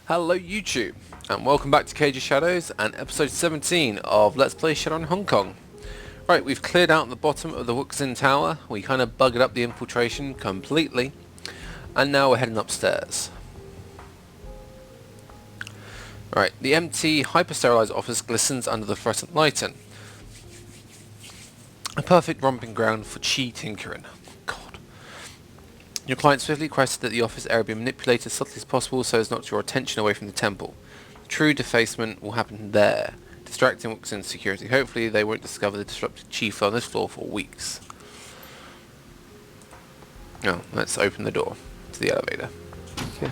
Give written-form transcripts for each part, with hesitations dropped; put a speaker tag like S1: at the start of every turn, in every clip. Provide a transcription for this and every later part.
S1: Hello YouTube, and welcome back to Cage of Shadows and episode 17 of Let's Play Shadowrun Hong Kong. Right, we've cleared out the bottom of the Wuxing tower, we kind of buggered up the infiltration completely, and now we're heading upstairs. Right, the empty, hyper-sterilized office glistens under the fluorescent lighting. A perfect romping ground for chi tinkering. God. Your client swiftly requested that the office area be manipulated as subtly as possible so as not to draw attention away from the temple. True defacement will happen there, distracting Wuxing's security. Hopefully they won't discover the disrupted chi flow on this floor for weeks. Oh, let's open the door to the elevator. Okay.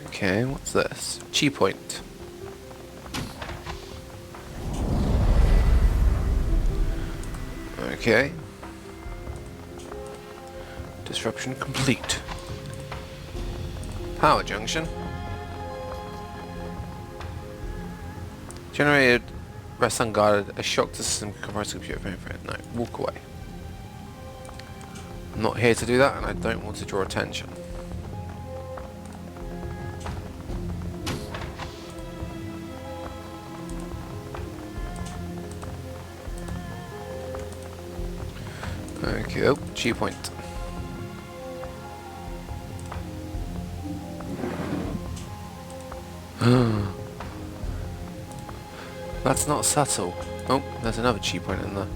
S1: Okay, what's this? Chi point. Okay. Disruption complete. Power junction. Generated rests unguarded. A shock to the system can compromise the computer. No, walk away. I'm not here to do that, and I don't want to draw attention. Okay, oh, chi point. That's not subtle. Oh, there's another chi point in there.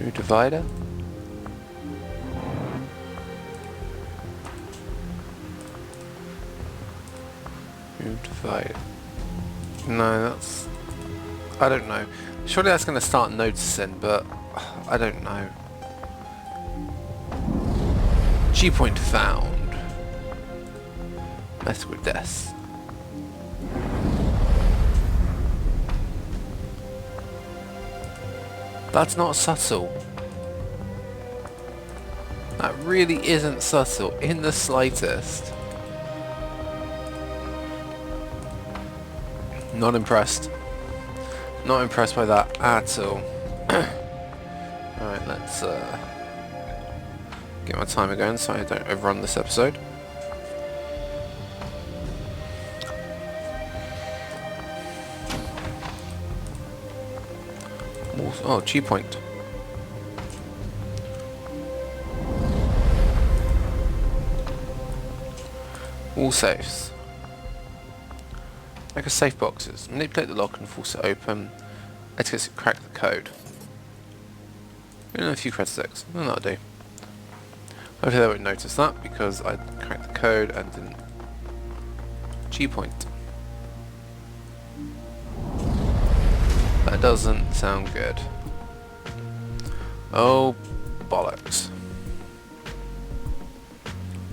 S1: New divider. New divider. No, that's... I don't know. Surely that's going to start noticing, but I don't know. Chi point found. Mess with this. That's not subtle. That really isn't subtle in the slightest. Not impressed. Not impressed by that at all. Alright, let's get my timer going so I don't overrun this episode. Oh, chi point. All safes. Like a safe boxes. Manipulate the lock and force it open. Let's crack the code. A few credit sticks. Well, that'll do. Hopefully they won't notice that because I cracked the code and didn't. Chi point. That doesn't sound good. Oh, bollocks.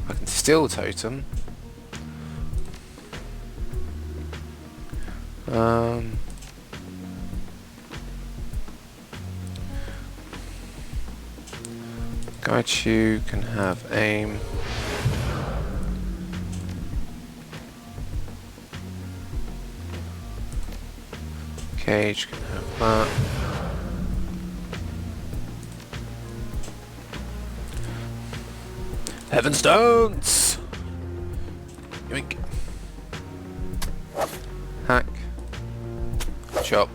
S1: I can steal totem. Gaichu can have aim. Cage can have that. Heaven stones! Yoink. Hack. Chop.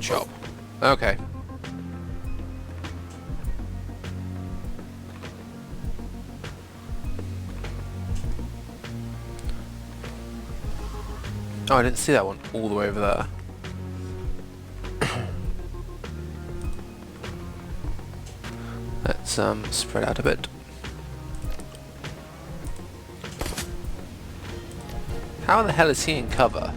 S1: Chop. Okay. Oh, I didn't see that one all the way over there. Let's spread out a bit. How the hell is he in cover?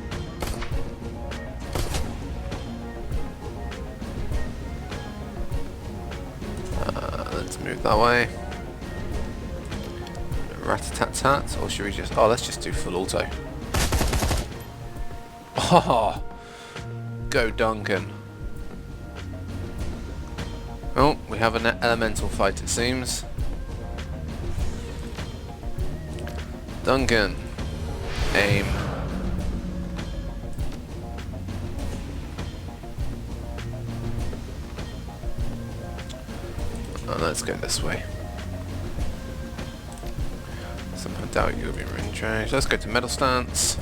S1: Let's move that way. Rat-a-tat-tat, or should we just... Oh, let's just do full auto. Oh, go Duncan. Oh, we have an elemental fight it seems. Duncan. Aim. Oh, let's go this way. Somehow doubt you'll be range. Let's go to medal stance.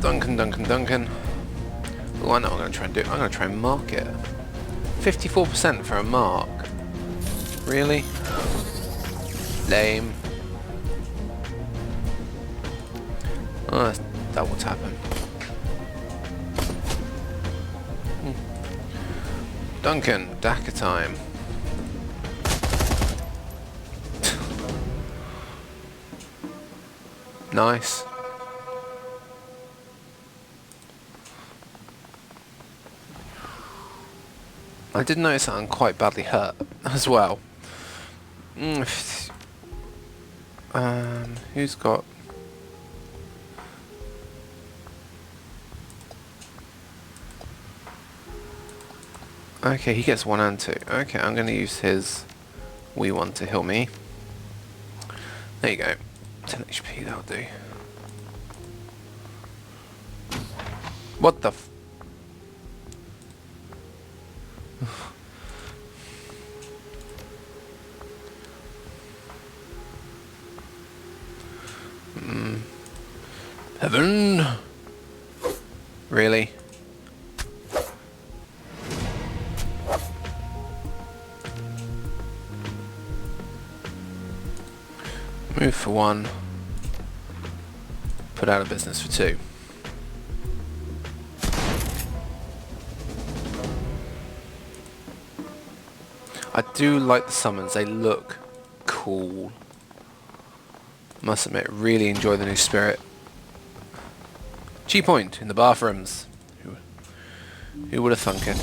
S1: Duncan. Oh, I know what I'm going to try and do. I'm going to try and mark it. 54% for a mark. Really? Lame. Oh, that's double tapping. Duncan, Daka time. Nice. I did notice that I'm quite badly hurt as well. Who's got... Okay, he gets 1 and 2. Okay, I'm going to use his wee one to heal me. There you go. 10 HP, that'll do. What the f... Heaven? Really? Move for 1. Put out of business for 2. I do like the summons, they look cool. Must admit, really enjoy the new spirit. Chi point in the bathrooms. Who would have thunk it?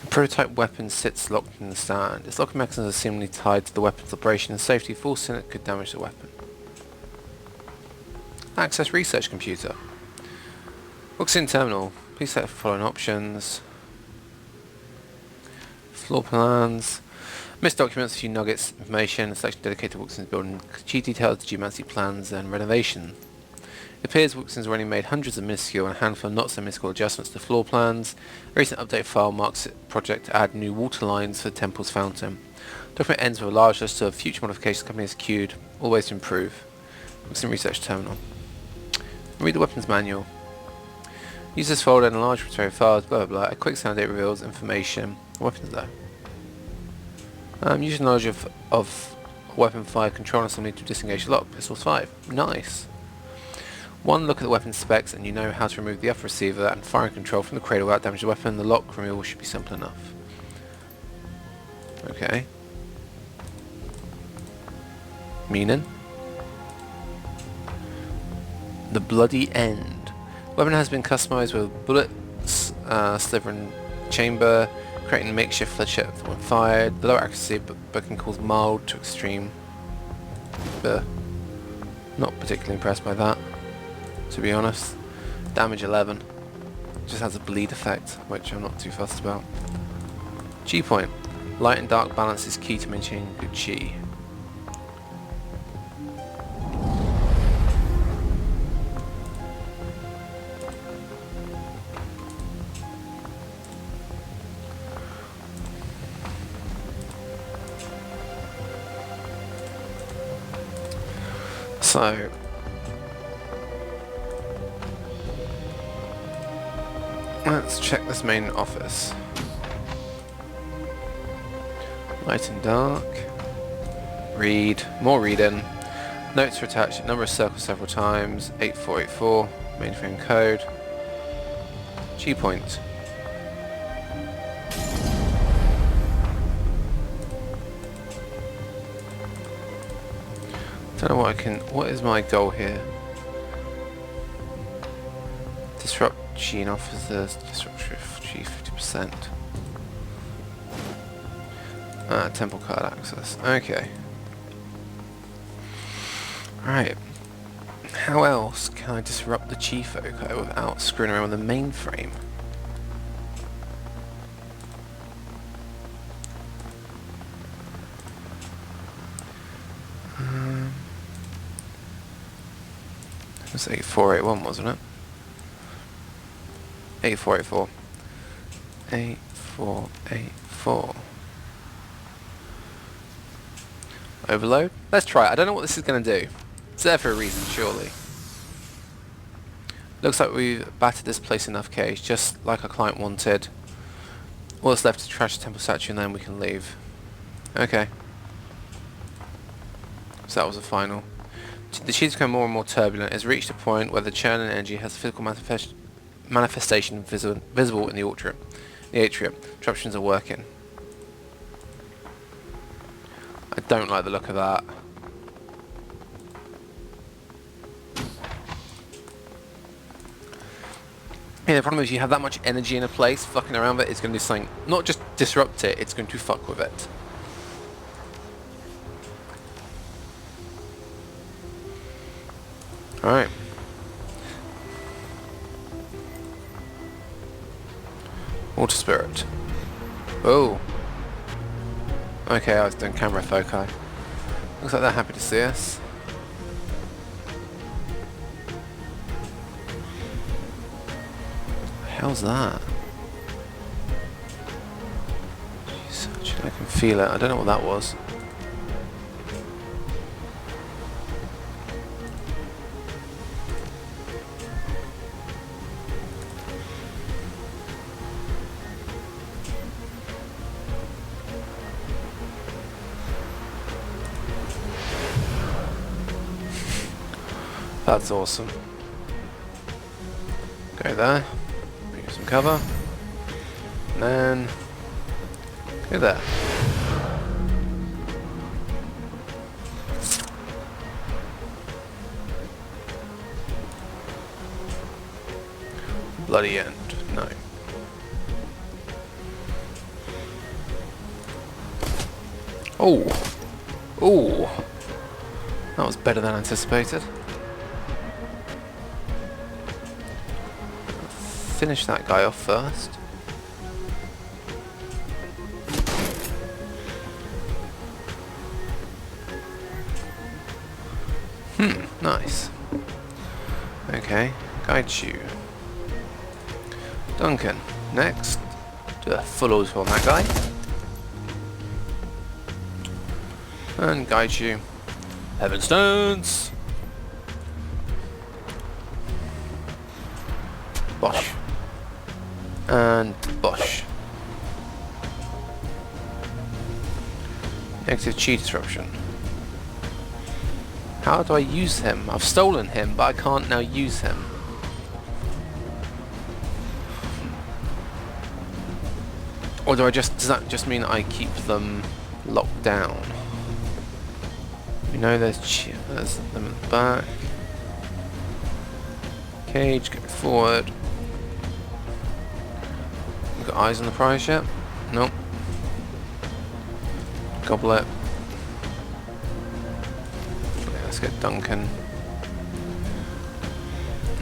S1: The prototype weapon sits locked in the stand. Its locking mechanism is seemingly tied to the weapon's operation and safety. Forcing it could damage the weapon. Access research computer. Wuxing terminal. Please select the following options. Floor plans. Missed documents, a few nuggets, information, a section dedicated to Wuxing's building, key details, geomancy plans and renovation. It appears Wuxing's already made hundreds of minuscule and a handful of not so minuscule adjustments to floor plans. A recent update file marks it project to add new water lines for the temple's fountain. Document ends with a large list of future modifications the company has queued, all ways to improve. Wuxing research terminal. Read the weapons manual. Use this folder and enlarge material files, blah blah blah. A quick sound date reveals information. Weapons though. Use knowledge of weapon 5 control assembly to disengage the lock. Pistols 5. Nice. One look at the weapon specs and you know how to remove the upper receiver and firing control from the cradle without damaging the weapon. The lock removal should be simple enough. Okay. Meaning? The bloody end. Weapon has been customized with bullets, slivering chamber, creating makeshift flechette when fired. The low accuracy but can cause mild to extreme. Not particularly impressed by that, to be honest. Damage 11. Just has a bleed effect, which I'm not too fussed about. Chi point. Light and dark balance is key to maintaining good chi. So, let's check this main office. Light and dark. Read. More reading. Notes are attached. Number of circles several times. 8484. Mainframe code. Chi point. Don't know what I can... What is my goal here? Disrupt Chi and officers. Disrupt Chi 50%. Temple card access. Okay. Right. How else can I disrupt the chi foco without screwing around with the mainframe? It was 8481, wasn't it? 8484. 8484. Overload? Let's try it. I don't know what this is going to do. It's there for a reason, surely. Looks like we've battered this place enough, Cage, just like our client wanted. All that's left is to trash the temple statue and then we can leave. Okay. So that was the final. The chi is becoming more and more turbulent. It has reached a point where the churn in energy has a physical manifestation visible in the atrium. Disruptions are working. I don't like the look of that. Yeah, the problem is you have that much energy in a place, fucking around with it, it's going to do something, not just disrupt it, it's going to fuck with it. Alright. Water spirit. Oh. Okay, I was doing camera foci. Looks like they're happy to see us. How's that? Jeez, I can feel it. I don't know what that was. That's awesome. Go there. Get some cover. And then go there. Bloody end. No. Oh. Oh. That was better than anticipated. Finish that guy off first. Nice. Okay, guide you. Duncan, next. Do a full auto on that guy. And guide you. Heaven Stones! Bosh. And bosh. Negative chi disruption. How do I use him? I've stolen him, but I can't now use him. Or do I just, does that just mean I keep them locked down? We know there's them at the back. Cage, go forward. We've got eyes on the prize yet? Nope. Gobbet. Okay, let's get Duncan.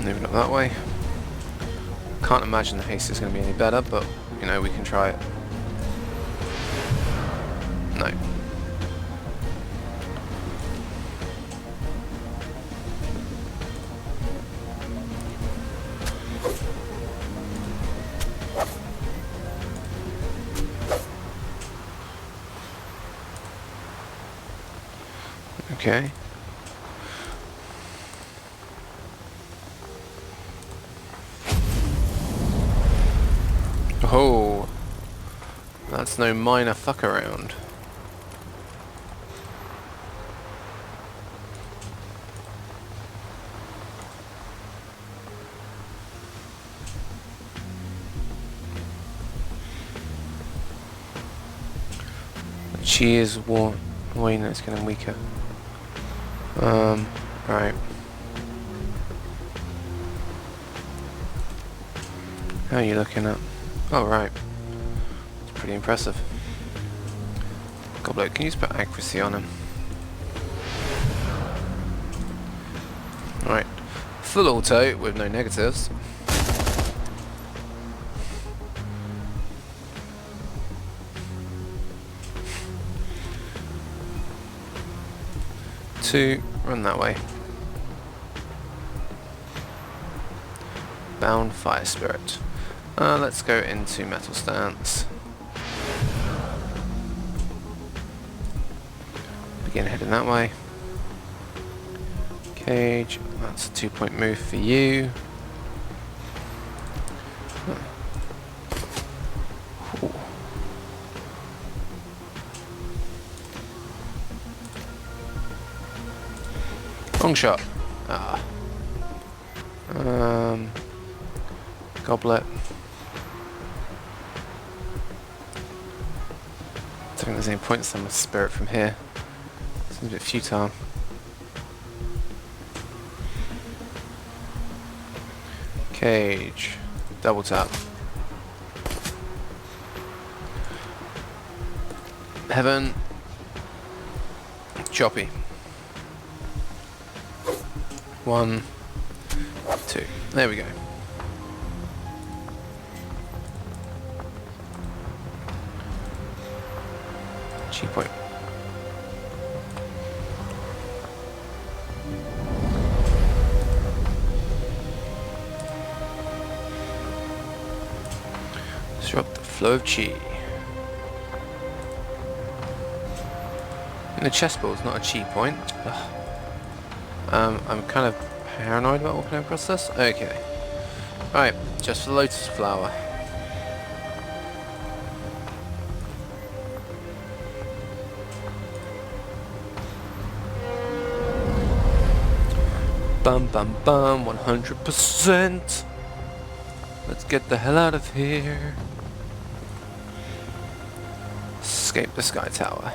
S1: Moving up that way. Can't imagine the haste is going to be any better, but you know, we can try it. No. Okay. Oh, that's no minor fuck around. Chi is warm. Wait, no, it's getting weaker. Right. How are you looking at? Oh, right. It's pretty impressive. Gobbet, can you just put accuracy on him? Alright. full auto with no negatives. Two, run that way. Bound Fire Spirit. Let's go into Metal Stance. Begin heading that way. Cage, that's a 2-point move for you. Ooh. Long shot. Gobbet. I don't think there's any point in some spirit from here. Seems a bit futile. Cage. Double tap. Heaven. Choppy. 1, 2. There we go. Chi point. Disrupt the flow of chi. And the chessboard is not a chi point. Ugh. I'm kind of paranoid about walking across this. Okay. Right, just for the lotus flower. Bum bum bum, 100%. Let's get the hell out of here. Escape the sky tower.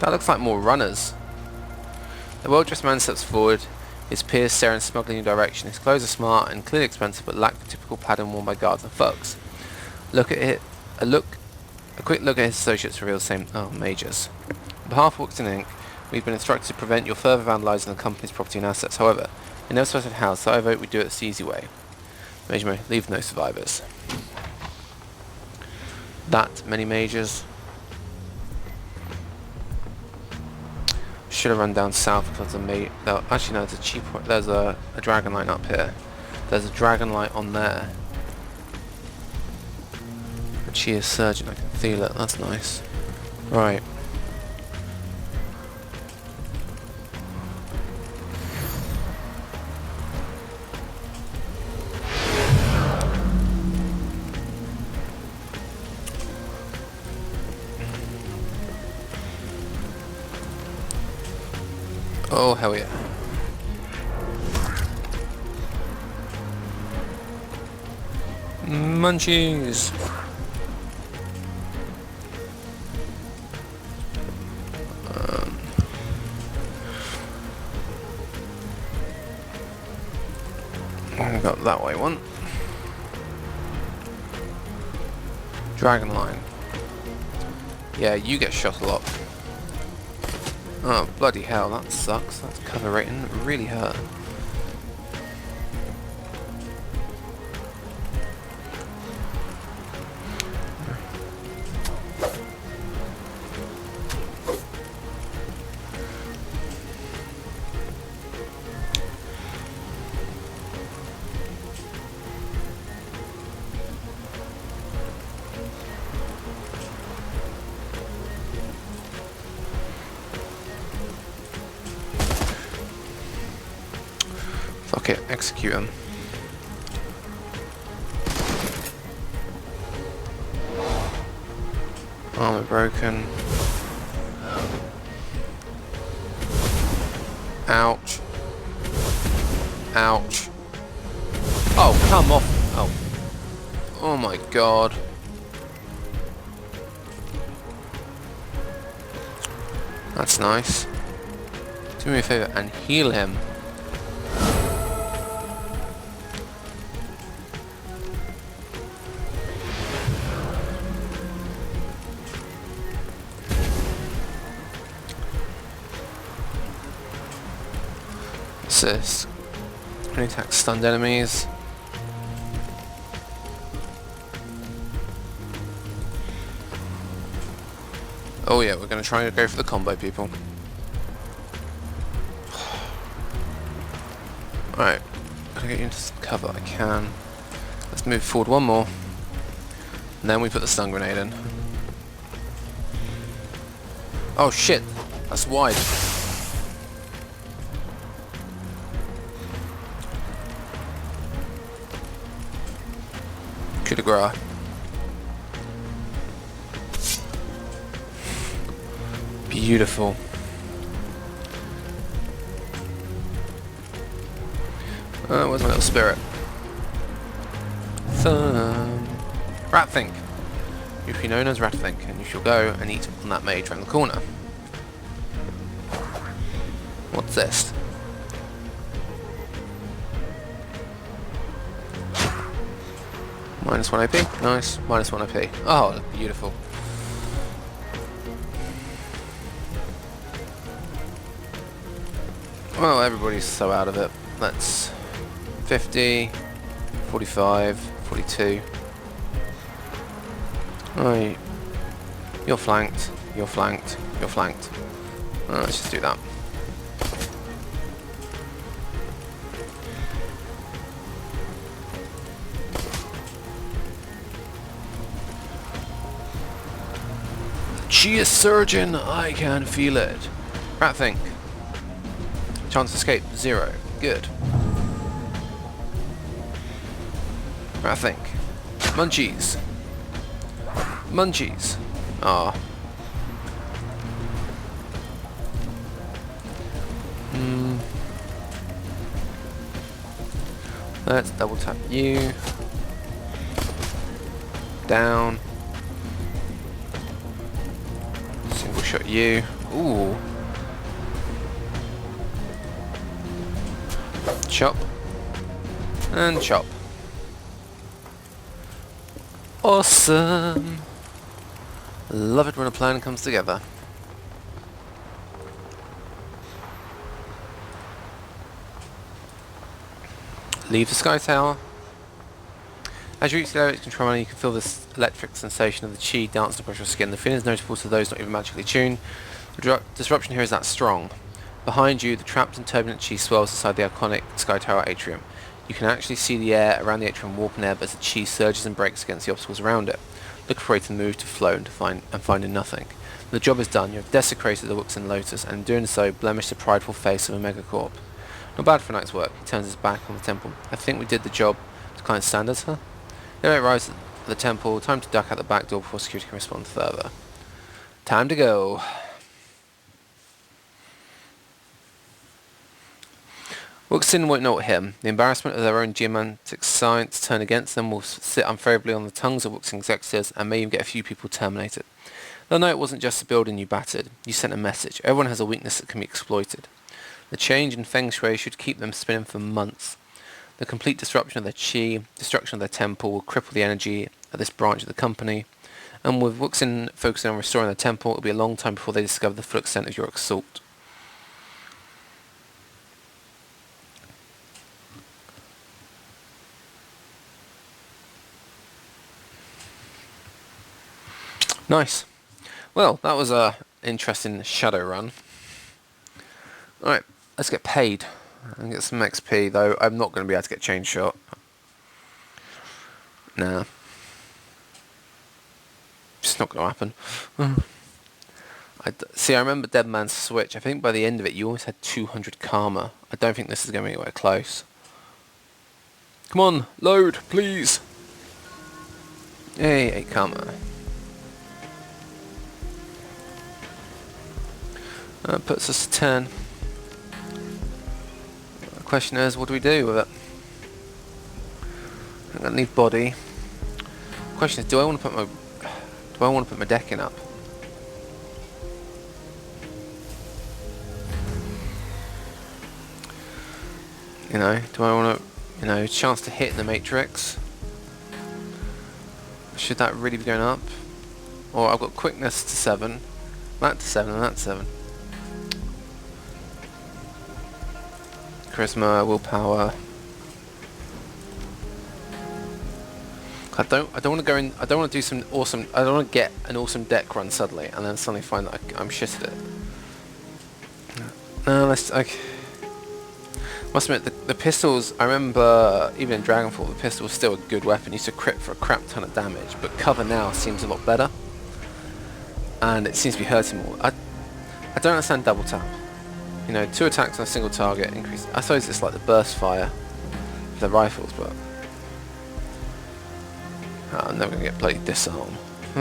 S1: That looks like more runners. The well-dressed man steps forward, his peers stare in smuggling direction. His clothes are smart and clearly expensive, but lack the typical pattern worn by guards and thugs. A quick look at his associates reveals the same. Oh, mages. On behalf of Wuxing Inc., we've been instructed to prevent your further vandalising the company's property and assets. However, in no specified house, so I vote we do it the easy way. Mage mode, leave no survivors. That many mages. Should have run down south because actually no, there's a cheap point. There's a dragon line up here. There's a dragon light on there. The chi is surging, I can feel it. That's nice. Right. Oh, hell yeah. Munchies! I got that way one. Dragon line. Yeah, you get shot a lot. Oh, bloody hell, that sucks. That's cover rating. Really hurt. Fuck it, execute him. Armor broken. Ouch. Ouch. Oh, come off. Oh. Oh my god. That's nice. Do me a favor and heal him. What's this? Only attack stunned enemies. Oh yeah, we're going to try and go for the combo, people. Alright, I'm going to get you into some cover, I can. Let's move forward one more. And then we put the stun grenade in. Oh shit, that's wide. Coup de grace. Beautiful. Where's my little spirit? Ratthink. You shall be known as Ratthink, and you shall go and eat on that mage around the corner. What's this? Minus 1 AP. Nice. Minus 1 AP. Oh, beautiful. Well, everybody's so out of it. That's 50, 45, 42. Right. You're flanked. You're flanked. You're flanked. Let's just do that. Chi is surging. I can feel it. Ratthink. Chance to escape 0. Good. Ratthink. Munchies. Munchies. Ah. Let's double tap you. Down. Single shot you. Ooh. Chop. And chop. Awesome. Love it when a plan comes together. Leave the sky tower. As you reach the its control panel, you can feel this electric sensation of the chi dancing across your skin. The feeling is notable to those not even magically tuned. The disruption here is that strong. Behind you, the trapped and turbulent chi swells inside the iconic Sky Tower atrium. You can actually see the air around the atrium warp and ebb as the chi surges and breaks against the obstacles around it. Look for it to move to flow and finding nothing. The job is done. You have desecrated the Wuxing Lotus, and in doing so, blemished the prideful face of a megacorp. Not bad for a night's work. He turns his back on the temple. I think we did the job to client standards, huh? There it rises at the temple. Time to duck out the back door before security can respond further. Time to go. Wuxing won't know what hit him. The embarrassment of their own geomantic science turned against them will sit unfavourably on the tongues of Wuxing executives and may even get a few people terminated. They'll know it wasn't just the building you battered. You sent a message. Everyone has a weakness that can be exploited. The change in Feng Shui should keep them spinning for months. The complete disruption of their chi, destruction of their temple will cripple the energy of this branch of the company. And with Wuxing focusing on restoring their temple, it will be a long time before they discover the full extent of your assault. Nice. Well, that was a interesting Shadowrun. Alright, let's get paid and get some XP, though I'm not going to be able to get chain shot. Nah. It's not going to happen. See, I remember Dead Man's Switch. I think by the end of it you always had 200 karma. I don't think this is going to be anywhere close. Come on, load, please. Hey, 8 karma. That puts us to 10. The question is, what do we do with it? I'm gonna need body. The question is, do I want to put my decking up? You know, do I want to, chance to hit in the matrix? Should that really be going up? Or I've got quickness to 7, that to 7, and that to 7. charisma, willpower. I don't want to go in. I don't want to do some awesome. I don't want to get an awesome deck run suddenly and then suddenly find that I'm shit at it. No, let's. Must admit, the pistols. I remember even in Dragonfall, the pistol was still a good weapon. Used to crit for a crap ton of damage, but cover now seems a lot better, and it seems to be hurting more. I don't understand double tap. You know, 2 attacks on a single target increase. I suppose it's like the burst fire for the rifles, but. Oh, I'm never going to get bloody disarm. Do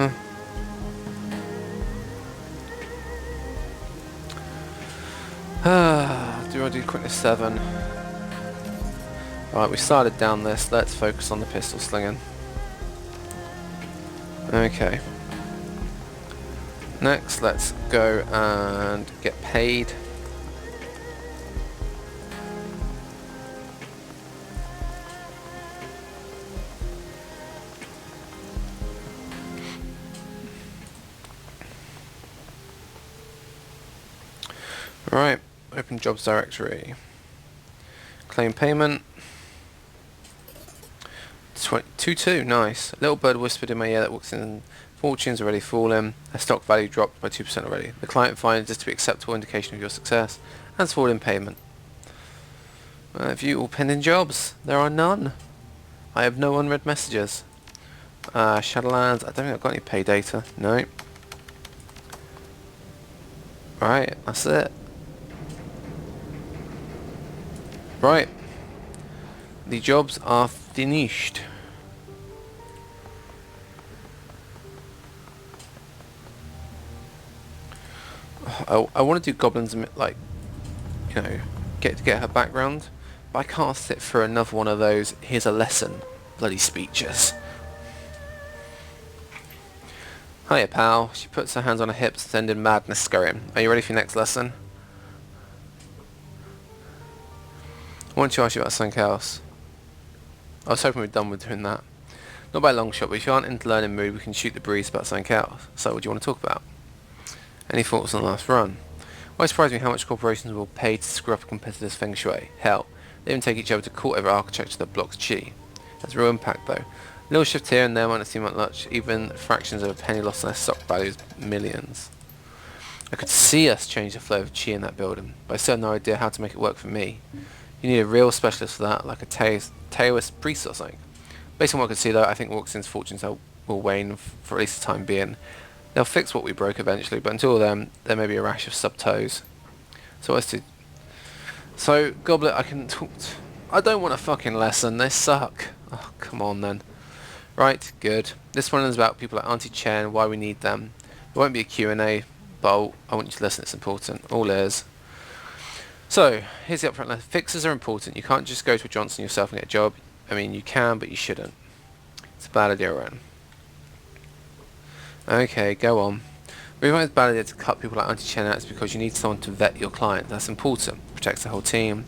S1: you want to do quickness 7? Right, we started down this. Let's focus on the pistol slinging. Okay. Next, let's go and get paid. Right, open jobs directory. Claim payment. 2-2, nice. A little bird whispered in my ear that Wuxing fortune's already fallen. Their stock value dropped by 2% already. The client finds this to be acceptable indication of your success and forward in payment. View all pending jobs. There are none. I have no unread messages. Shadowlands, I don't think I've got any pay data. No. Right, that's it. Right, the jobs are finished. I want to do goblins, like, you know, get her background, but I can't sit for another one of those. Here's a lesson, bloody speeches. Hiya, pal. She puts her hands on her hips, sending madness scurrying. Are you ready for your next lesson? I want to ask you about something else. I was hoping we'd done with doing that. Not by a long shot, but if you aren't in the learning mood, we can shoot the breeze about something else. So what do you want to talk about? Any thoughts on the last run? Why surprised me how much corporations will pay to screw up a competitor's feng shui. Hell, they even take each other to court over architecture that blocks chi. Has real impact though. A little shift here and there might not seem like much, even fractions of a penny lost on their stock values millions. I could see us change the flow of chi in that building, but I still have no idea how to make it work for me. You need a real specialist for that, like a Taoist priest or something. Based on what I could see though, I think Wuxing's fortunes will wane for at least the time being. They'll fix what we broke eventually, but until then, there may be a rash of sub-toes. So, Gobbet, I can talk I don't want a fucking lesson, they suck. Oh, come on then. Right, good. This one is about people like Auntie Chen, why we need them. There won't be a Q&A, but I want you to listen, it's important. All ears. So, here's the upfront lesson. Fixes are important. You can't just go to a Johnson yourself and get a job. I mean, you can, but you shouldn't. It's a bad idea, Ren. Okay, go on. The reason why it's a bad idea to cut people like Auntie Chen out is because you need someone to vet your client. That's important. Protects the whole team.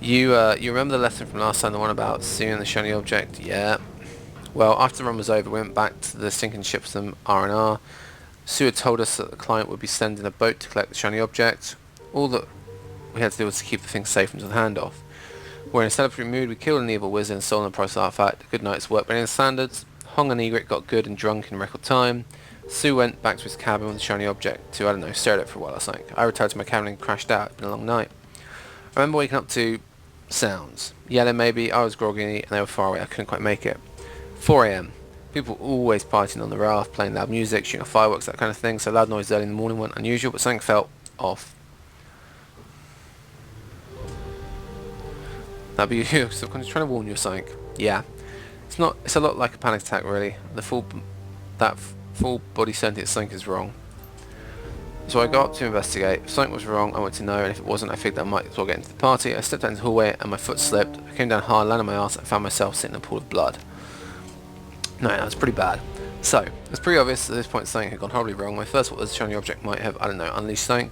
S1: You remember the lesson from last time, the one about seeing the shiny object? Yeah. Well, after the run was over, we went back to the sinking ship from R&R. Sue had told us that the client would be sending a boat to collect the shiny object. All that we had to do was to keep the thing safe until the handoff. Where in a celebratory mood, we killed an evil wizard and stolen the priceless artifact. A good night's work by any standards. Hong and Egret got good and drunk in record time. Sue went back to his cabin with the shiny object to, I don't know, stare at it for a while or something. I retired to my cabin and crashed out. It's been a long night. I remember waking up to sounds. Yelling maybe. I was groggy and they were far away. I couldn't quite make it. 4 AM. People always partying on the raft, playing loud music, shooting fireworks, that kind of thing. So loud noise early in the morning wasn't unusual, but something felt off. That'd be you. So I'm just trying to warn you of something. Yeah. It's a lot like a panic attack really. That full body sentence something is wrong. So I got up to investigate. If something was wrong, I wanted to know, and if it wasn't, I figured I might as well get into the party. I stepped out into the hallway and my foot slipped. I came down hard, landed on my ass, and found myself sitting in a pool of blood. No, that was pretty bad. So, it's pretty obvious at this point something had gone horribly wrong. My first thought was the shiny object might have, I don't know, unleashed something.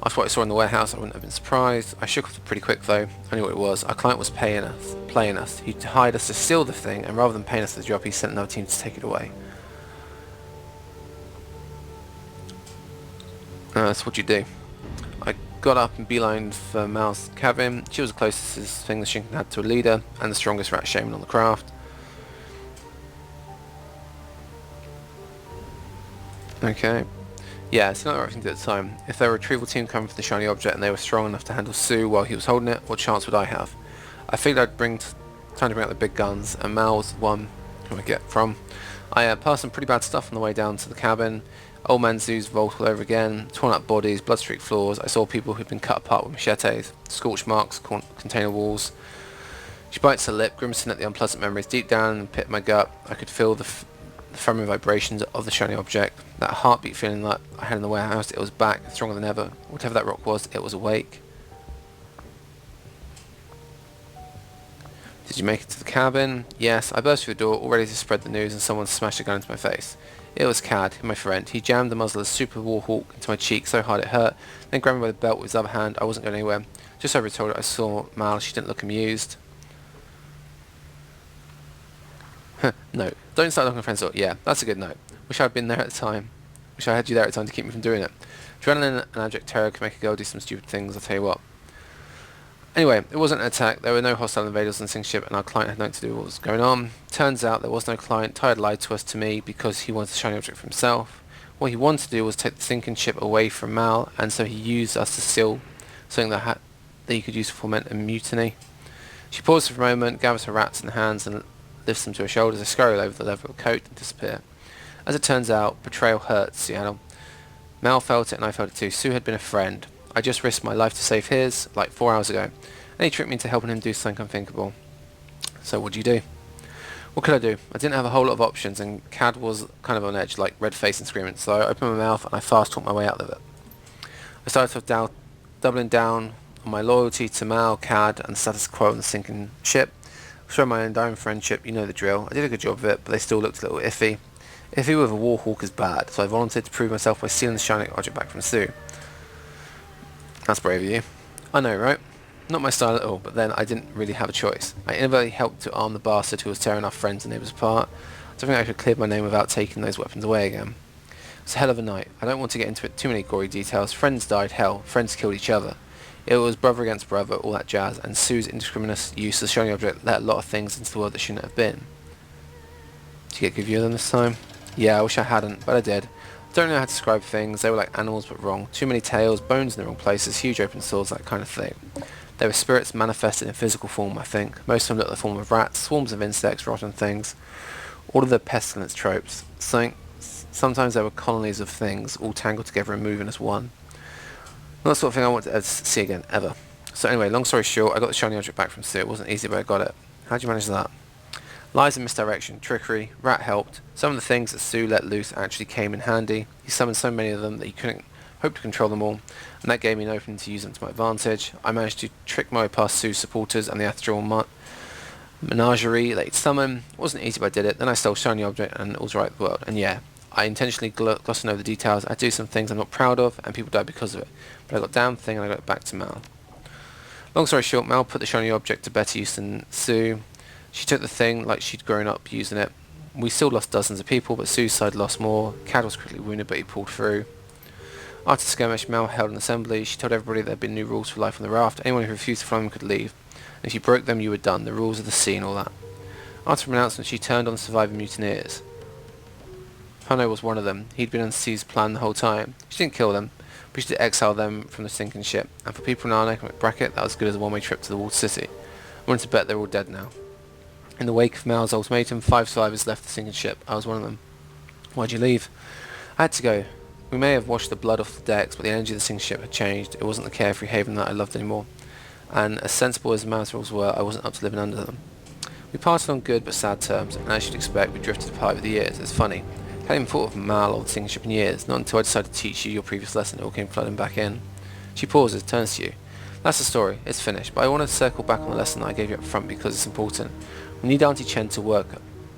S1: After what I saw in the warehouse, I wouldn't have been surprised. I shook off pretty quick though. I knew what it was. Our client was playing us. He hired us to steal the thing, and rather than paying us the job, he sent another team to take it away. That's what you do. got up and beelined for Mal's cabin. She was the closest thing the Shinken had to a leader, and the strongest rat shaman on the craft. Okay. Yeah, it's not the right thing to do at the time. If their retrieval team come for the shiny object and they were strong enough to handle Sue while he was holding it, what chance would I have? I figured I'd time to bring out the big guns, and Mal was the one who I get from. I passed some pretty bad stuff on the way down to the cabin. Old man Zoo's vault all over again, torn up bodies, blood-streaked floors. I saw people who'd been cut apart with machetes, scorch marks, container walls. She bites her lip, grimacing at the unpleasant memories. Deep down in the pit of my gut, I could feel the thrumming vibrations of the shiny object. That heartbeat feeling that I had in the warehouse, it was back, stronger than ever. Whatever that rock was, it was awake. Did you make it to the cabin? Yes, I burst through the door, all ready to spread the news, and someone smashed a gun into my face. It was Cad, my friend. He jammed the muzzle of the super warhawk into my cheek so hard it hurt, then grabbed me by the belt with his other hand. I wasn't going anywhere. Just over told her I saw Mal. She didn't look amused. No, don't start looking for friends. Yeah, that's a good note. Wish I'd been there at the time. Wish I had you there at the time to keep me from doing it. Adrenaline and abject terror can make a girl do some stupid things, I'll tell you what. Anyway, it wasn't an attack. There were no hostile invaders on the sinking ship, and our client had nothing to do with what was going on. Turns out there was no client. Ty had lied to me because he wanted the shiny object for himself. What he wanted to do was take the sinking ship away from Mal, and so he used us to steal something that he could use to foment a mutiny. She paused for a moment, gathers her rats in hands, and lifts them to her shoulders. They scurry over the leather coat and disappear. As it turns out, betrayal hurts, Seattle. Mal felt it, and I felt it too. Sue had been a friend. I just risked my life to save his, like 4 hours ago, and he tricked me into helping him do something unthinkable. So what'd you do? What could I do? I didn't have a whole lot of options, and Cad was kind of on edge, like red face and screaming, so I opened my mouth and I fast talked my way out of it. I started doubling down on my loyalty to Mal, Cad, and the status quo on the sinking ship. Show my undying friendship, you know the drill. I did a good job of it, but they still looked a little iffy. Iffy with a warhawk is bad, so I volunteered to prove myself by stealing the shiny object back from Sue. That's brave of you. I know, right? Not my style at all, but then I didn't really have a choice. I inadvertently helped to arm the bastard who was tearing our friends and neighbours apart. I don't think I could clear my name without taking those weapons away again. It was a hell of a night. I don't want to get into too many gory details. Friends died, hell, friends killed each other. It was brother against brother, all that jazz, and Sue's indiscriminate use of the shiny object let a lot of things into the world that shouldn't have been. Did you get a good view of them this time? Yeah, I wish I hadn't, but I did. Don't know how to describe things. They were like animals but wrong. Too many tails, bones in the wrong places, huge open swords, that kind of thing. They were spirits manifested in physical form, I think. Most of them looked like the form of rats, swarms of insects, rotten things. All of the pestilence tropes. Sometimes there were colonies of things, all tangled together and moving as one. Not the sort of thing I want to see again, ever. So anyway, long story short, I got the shiny object back from Sue. It wasn't easy, but I got it. How'd you manage that? Lies and misdirection, trickery, rat helped. Some of the things that Sue let loose actually came in handy. He summoned so many of them that he couldn't hope to control them all, and that gave me an opening to use them to my advantage. I managed to trick my way past Sue's supporters and the astral menagerie that he'd summoned. It wasn't easy, but I did it. Then I stole shiny object and it was right with the world. And yeah, I intentionally glossing over the details. I do some things I'm not proud of, and people died because of it. But I got the damn thing and I got it back to Mal. Long story short, Mal put the shiny object to better use than Sue. She took the thing like she'd grown up using it. We still lost dozens of people, but Sue's side lost more. Cad was critically wounded, but he pulled through. After the skirmish, Mal held an assembly. She told everybody there had been new rules for life on the raft. Anyone who refused to follow them could leave. And if you broke them, you were done. The rules of the sea and all that. After the announcement, she turned on the surviving mutineers. Pano was one of them. He'd been on C's plan the whole time. She didn't kill them, but she did exile them from the sinking ship. And for people in our economic bracket, that was good as a one-way trip to the walled city. I wanted to bet they're all dead now. In the wake of Mal's ultimatum, 5 survivors left the sinking ship. I was one of them. Why'd you leave? I had to go. We may have washed the blood off the decks, but the energy of the sinking ship had changed. It wasn't the carefree haven that I loved anymore. And as sensible as the rules were, I wasn't up to living under them. We parted on good but sad terms, and as you'd expect, we drifted apart over the years. It's funny. I hadn't even thought of Mal or the sinking ship in years, not until I decided to teach you your previous lesson. It all came flooding back in. She pauses, turns to you. That's the story. It's finished, but I want to circle back on the lesson that I gave you up front because it's important. We need Auntie Chen to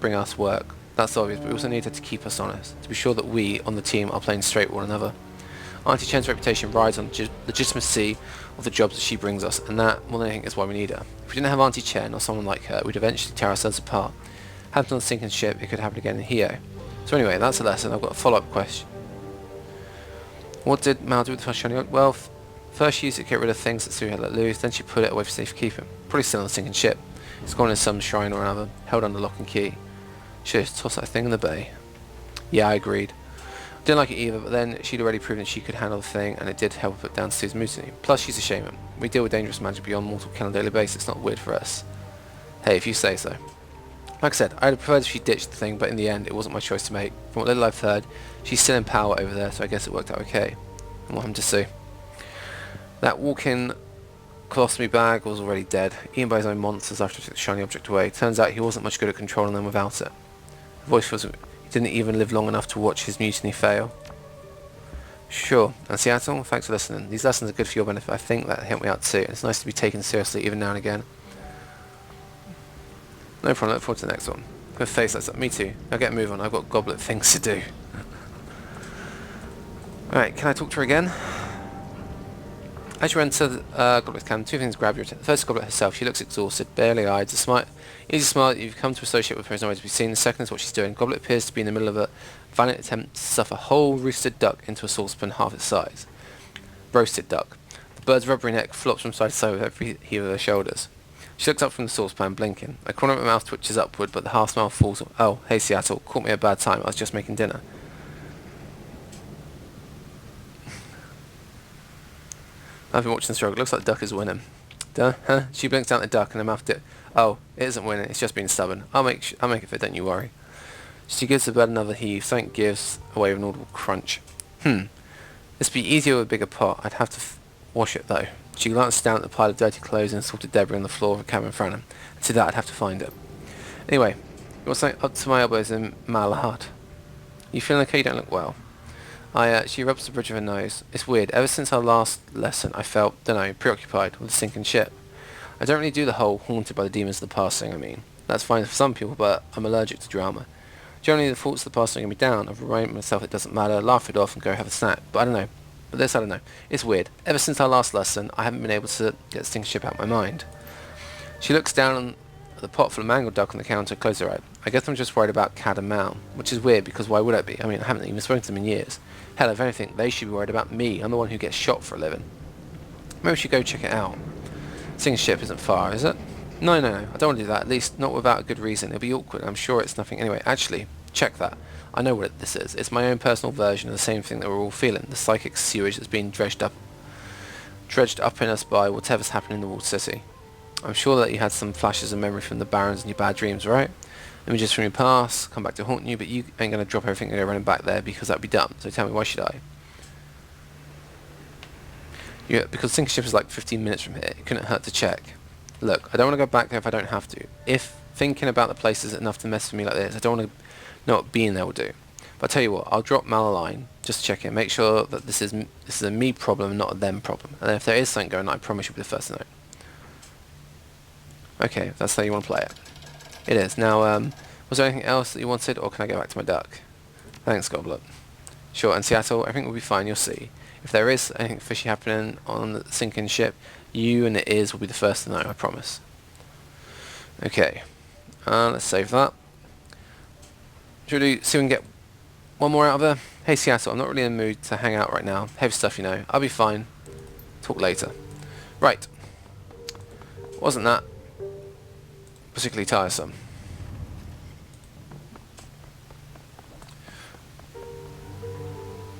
S1: bring us work. That's obvious, but we also need her to keep us honest, to be sure that we, on the team, are playing straight with one another. Auntie Chen's reputation rides on the legitimacy of the jobs that she brings us, and that, more than anything, is why we need her. If we didn't have Auntie Chen, or someone like her, we'd eventually tear ourselves apart. Happened on the sinking ship, it could happen again in Hio. So anyway, that's a lesson. I've got a follow-up question. What did Mal do with the first shiny? Well, First she used it to get rid of things that Sue had let loose, then she put it away for safekeeping. Probably still on the sinking ship. It's gone in some shrine or another, held under lock and key. Should have tossed that thing in the bay. Yeah, I agreed. Didn't like it either, but then she'd already proven she could handle the thing, and it did help put down Sue's mutiny. Plus, she's a shaman. We deal with dangerous magic beyond mortal kill on a daily basis. It's not weird for us. Hey, if you say so. Like I said, I'd have preferred if she ditched the thing, but in the end, it wasn't my choice to make. From what little I've heard, she's still in power over there, so I guess it worked out okay. And what happened to Sue? That walk-in colostomy bag was already dead, eaten by his own monsters after he took the shiny object away. Turns out he wasn't much good at controlling them without it. The voice was... He didn't even live long enough to watch his mutiny fail. Sure. And Seattle, thanks for listening. These lessons are good for your benefit. I think that helped me out too. It's nice to be taken seriously even now and again. No problem. Look forward to the next one. Good face like that. Me too. Now get a move on. I've got Gobbet things to do. Alright, can I talk to her again? As you enter Gobbet's camp, two things grab your attention. First, Gobbet herself. She looks exhausted, barely eyed. It's a easy smile that you've come to associate with her is nowhere to be seen. The second is what she's doing. Gobbet appears to be in the middle of a valiant attempt to stuff a whole roasted duck into a saucepan half its size. Roasted duck. The bird's rubbery neck flops from side to side with every heave of her shoulders. She looks up from the saucepan, blinking. A corner of her mouth twitches upward, but the half smile falls. Oh, hey Seattle, caught me at a bad time. I was just making dinner. I've been watching the struggle. It looks like the duck is winning. Duh, huh? She blinks down at the duck and her mouth dip. Oh, it isn't winning. It's just being stubborn. I'll make it fit. Don't you worry. She gives the bird another heave. Something gives away with an audible crunch. This'd be easier with a bigger pot. I'd have to wash it though. She glanced down at the pile of dirty clothes and assorted debris on the floor of the cabin in front of him. And to that I'd have to find it. Anyway, you want something up to my elbows in Malahut? You feeling okay? You don't look well. She rubs the bridge of her nose. It's weird. Ever since our last lesson, I felt, preoccupied with the sinking ship. I don't really do the whole haunted by the demons of the past thing, I mean. That's fine for some people, but I'm allergic to drama. Generally, the thoughts of the past are getting me down. I've reminded myself it doesn't matter, laugh it off and go have a snack. But I don't know. But this, I don't know. It's weird. Ever since our last lesson, I haven't been able to get the sinking ship out of my mind. She looks down at the pot full of mangled duck on the counter, closes her eye. I guess I'm just worried about Cad and Mal, which is weird because why would I be? I mean, I haven't even spoken to them in years. Hell, if anything, they should be worried about me. I'm the one who gets shot for a living. Maybe we should go check it out. Sinking ship isn't far, is it? No. I don't want to do that. At least not without a good reason. It'll be awkward. I'm sure it's nothing. Anyway, actually, check that. I know what this is. It's my own personal version of the same thing that we're all feeling. The psychic sewage that's being dredged up in us by whatever's happening in the walled city. I'm sure that you had some flashes of memory from the barons and your bad dreams, right? Images from your past come back to haunt you, but you ain't going to drop everything and go running back there because that'd be dumb. So tell me, why should I? Yeah, because sinking ship is like 15 minutes from here. It couldn't hurt to check. Look, I don't want to go back there if I don't have to. If thinking about the place is enough to mess with me like this, I don't want to know what being there will do. But I'll tell you what, I'll drop Mal a line just to check in. Make sure that this is a me problem, not a them problem. And if there is something going on, I promise you'll be the first to know. Okay, if that's how you want to play it. It is. Now, was there anything else that you wanted, or can I go back to my duck? Thanks, Gobbet. Sure, and Seattle, everything will be fine, you'll see. If there is anything fishy happening on the sinking ship, you and it is will be the first to know, I promise. Okay, let's save that. Should we see if we can get one more out of her? Hey Seattle, I'm not really in the mood to hang out right now. Heavy stuff, you know. I'll be fine. Talk later. Right. Wasn't that particularly tiresome?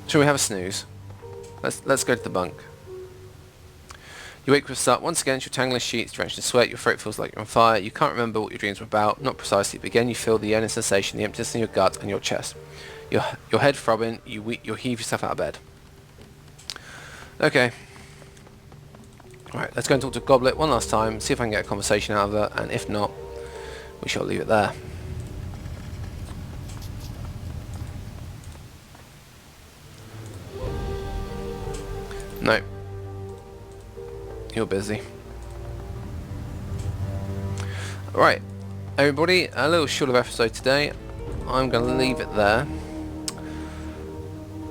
S1: Shall we have a snooze? Let's go to the bunk. You wake with a start. Once again, your tangled sheets drenched in sweat. Your throat feels like you're on fire. You can't remember what your dreams were about, not precisely, but again you feel the yearning sensation, the emptiness in your gut and your chest. Your head throbbing. You heave yourself out of bed. Okay. Alright, let's go and talk to Gobbet one last time, see if I can get a conversation out of her, and if not, we shall leave it there. No. You're busy. Right, everybody, a little shorter episode today. I'm going to leave it there.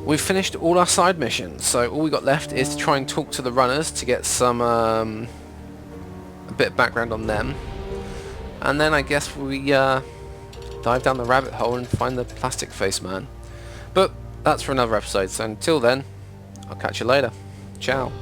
S1: We've finished all our side missions, so all we got left is to try and talk to the runners to get some a bit of background on them, and then I guess we dive down the rabbit hole and find the plastic face man. But that's for another episode, so until then, I'll catch you later. Ciao.